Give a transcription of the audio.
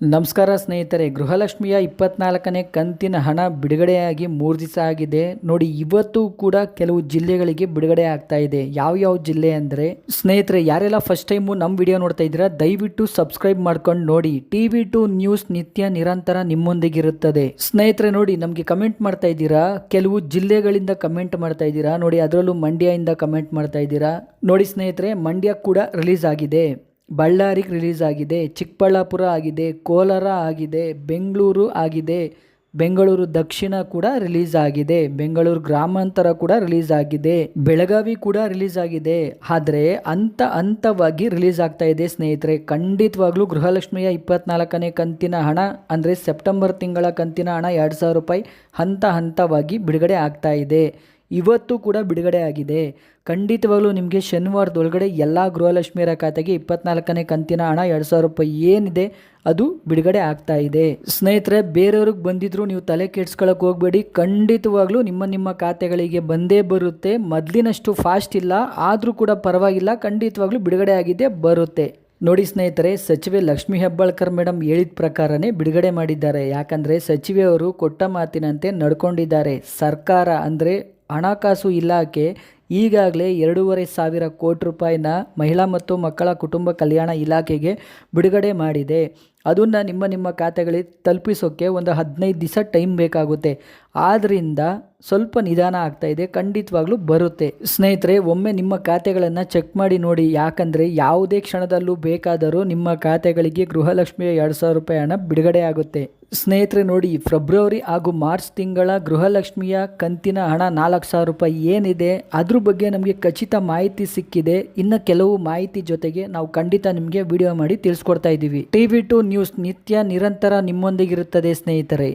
ನಮಸ್ಕಾರ ಸ್ನೇಹಿತರೆ, ಗೃಹಲಕ್ಷ್ಮಿಯ 24ನೇ ಕಂತಿನ ಹಣ ಬಿಡುಗಡೆಯಾಗಿ 3 ದಿವಸ ಆಗಿದೆ ನೋಡಿ. ಇವತ್ತು ಕೂಡ ಕೆಲವು ಜಿಲ್ಲೆಗಳಿಗೆ ಬಿಡುಗಡೆ ಆಗ್ತಾ ಇದೆ. ಯಾವ ಜಿಲ್ಲೆ ಅಂದರೆ ಸ್ನೇಹಿತರೆ, ಯಾರೆಲ್ಲ ಫಸ್ಟ್ ಟೈಮು ನಮ್ಮ ವಿಡಿಯೋ ನೋಡ್ತಾ ಇದ್ದೀರಾ ದಯವಿಟ್ಟು ಸಬ್ಸ್ಕ್ರೈಬ್ ಮಾಡ್ಕೊಂಡು ನೋಡಿ. TV2 ನ್ಯೂಸ್ ನಿತ್ಯ ನಿರಂತರ ನಿಮ್ಮೊಂದಿಗಿರುತ್ತದೆ. ಸ್ನೇಹಿತರೆ ನೋಡಿ, ನಮಗೆ ಕಮೆಂಟ್ ಮಾಡ್ತಾ ಇದ್ದೀರಾ, ಕೆಲವು ಜಿಲ್ಲೆಗಳಿಂದ ಕಮೆಂಟ್ ಮಾಡ್ತಾ ಇದ್ದೀರಾ ನೋಡಿ. ಅದರಲ್ಲೂ ಮಂಡ್ಯದಿಂದ ಕಮೆಂಟ್ ಮಾಡ್ತಾ ಇದ್ದೀರಾ ನೋಡಿ. ಸ್ನೇಹಿತರೆ, ಮಂಡ್ಯ ಕೂಡ ರಿಲೀಸ್ ಆಗಿದೆ, ಬಳ್ಳಾರಿಗೆ ರಿಲೀಸ್ ಆಗಿದೆ, ಚಿಕ್ಕಬಳ್ಳಾಪುರ ಆಗಿದೆ, ಕೋಲಾರ ಆಗಿದೆ, ಬೆಂಗಳೂರು ಆಗಿದೆ, ಬೆಂಗಳೂರು ದಕ್ಷಿಣ ಕೂಡ ರಿಲೀಸ್ ಆಗಿದೆ, ಬೆಂಗಳೂರು ಗ್ರಾಮಾಂತರ ಕೂಡ ರಿಲೀಸ್ ಆಗಿದೆ, ಬೆಳಗಾವಿ ಕೂಡ ರಿಲೀಸ್ ಆಗಿದೆ. ಆದರೆ ಹಂತವಾಗಿ ರಿಲೀಸ್ ಆಗ್ತಾ ಇದೆ ಸ್ನೇಹಿತರೆ. ಖಂಡಿತವಾಗ್ಲೂ ಗೃಹಲಕ್ಷ್ಮಿಯ 24ನೇ ಕಂತಿನ ಹಣ ಅಂದರೆ ಸೆಪ್ಟೆಂಬರ್ ತಿಂಗಳ ಕಂತಿನ ಹಣ 2,000 ರೂಪಾಯಿ ಹಂತವಾಗಿ ಬಿಡುಗಡೆ ಆಗ್ತಾ ಇದೆ. ಇವತ್ತು ಕೂಡ ಬಿಡುಗಡೆ ಆಗಿದೆ. ಖಂಡಿತವಾಗ್ಲೂ ನಿಮಗೆ ಶನಿವಾರದೊಳಗಡೆ ಎಲ್ಲ ಗೃಹಲಕ್ಷ್ಮಿಯರ ಖಾತೆಗೆ 24ನೇ ಕಂತಿನ ಹಣ 2,000 ರೂಪಾಯಿ ಏನಿದೆ ಅದು ಬಿಡುಗಡೆ ಆಗ್ತಾ ಇದೆ. ಸ್ನೇಹಿತರೆ, ಬೇರೆಯವ್ರಿಗೆ ಬಂದಿದ್ರು ನೀವು ತಲೆ ಕೆಡ್ಸ್ಕೊಳಕ್ಕೆ ಹೋಗಬೇಡಿ. ಖಂಡಿತವಾಗ್ಲೂ ನಿಮ್ಮ ಖಾತೆಗಳಿಗೆ ಬಂದೇ ಬರುತ್ತೆ. ಮೊದಲಿನಷ್ಟು ಫಾಸ್ಟ್ ಇಲ್ಲ, ಆದರೂ ಕೂಡ ಪರವಾಗಿಲ್ಲ, ಖಂಡಿತವಾಗ್ಲೂ ಬಿಡುಗಡೆ ಆಗಿದೆ, ಬರುತ್ತೆ ನೋಡಿ. ಸ್ನೇಹಿತರೆ, ಸಚಿವೆ ಲಕ್ಷ್ಮೀ ಹೆಬ್ಬಾಳ್ಕರ್ ಮೇಡಮ್ ಹೇಳಿದ ಪ್ರಕಾರನೇ ಬಿಡುಗಡೆ ಮಾಡಿದ್ದಾರೆ. ಯಾಕಂದರೆ ಸಚಿವೆಯವರು ಕೊಟ್ಟ ಮಾತಿನಂತೆ ನಡ್ಕೊಂಡಿದ್ದಾರೆ. ಸರ್ಕಾರ ಅಂದರೆ ಹಣಕಾಸು ಇಲಾಖೆ ಈಗಾಗಲೇ 2,500 ಕೋಟಿ ರೂಪಾಯಿನ ಮಹಿಳಾ ಮತ್ತು ಮಕ್ಕಳ ಕುಟುಂಬ ಕಲ್ಯಾಣ ಇಲಾಖೆಗೆ ಬಿಡುಗಡೆ ಮಾಡಿದೆ. ಅದನ್ನು ನಿಮ್ಮ ಖಾತೆಗಳಿಗೆ ತಲುಪಿಸೋಕ್ಕೆ ಒಂದು 15 ದಿವಸ ಟೈಮ್ ಬೇಕಾಗುತ್ತೆ. ಆದ್ದರಿಂದ ಸ್ವಲ್ಪ ನಿಧಾನ ಆಗ್ತಾ ಇದೆ, ಖಂಡಿತವಾಗ್ಲೂ ಬರುತ್ತೆ. ಸ್ನೇಹಿತರೆ, ಒಮ್ಮೆ ನಿಮ್ಮ ಖಾತೆಗಳನ್ನು ಚೆಕ್ ಮಾಡಿ ನೋಡಿ. ಯಾಕಂದರೆ ಯಾವುದೇ ಕ್ಷಣದಲ್ಲೂ ಬೇಕಾದರೂ ನಿಮ್ಮ ಖಾತೆಗಳಿಗೆ ಗೃಹಲಕ್ಷ್ಮಿಯ 2,000 ರೂಪಾಯಿ ಹಣ ಬಿಡುಗಡೆ ಆಗುತ್ತೆ. ಸ್ನೇಹಿತರೆ ನೋಡಿ, ಫೆಬ್ರವರಿ ಹಾಗೂ ಮಾರ್ಚ್ ತಿಂಗಳ ಗೃಹಲಕ್ಷ್ಮಿಯ ಕಂತಿನ ಹಣ 4,000 ರೂಪಾಯಿ ಏನಿದೆ ಅದ್ರ ಬಗ್ಗೆ ನಮಗೆ ಖಚಿತ ಮಾಹಿತಿ ಸಿಕ್ಕಿದೆ. ಇನ್ನು ಕೆಲವು ಮಾಹಿತಿ ಜೊತೆಗೆ ನಾವು ಖಂಡಿತ ನಿಮಗೆ ವಿಡಿಯೋ ಮಾಡಿ ತಿಳಿಸ್ಕೊಡ್ತಾ ಇದ್ದೀವಿ. TV2 ನ್ಯೂಸ್ ನಿತ್ಯ ನಿರಂತರ ನಿಮ್ಮೊಂದಿಗಿರುತ್ತದೆ ಸ್ನೇಹಿತರೆ.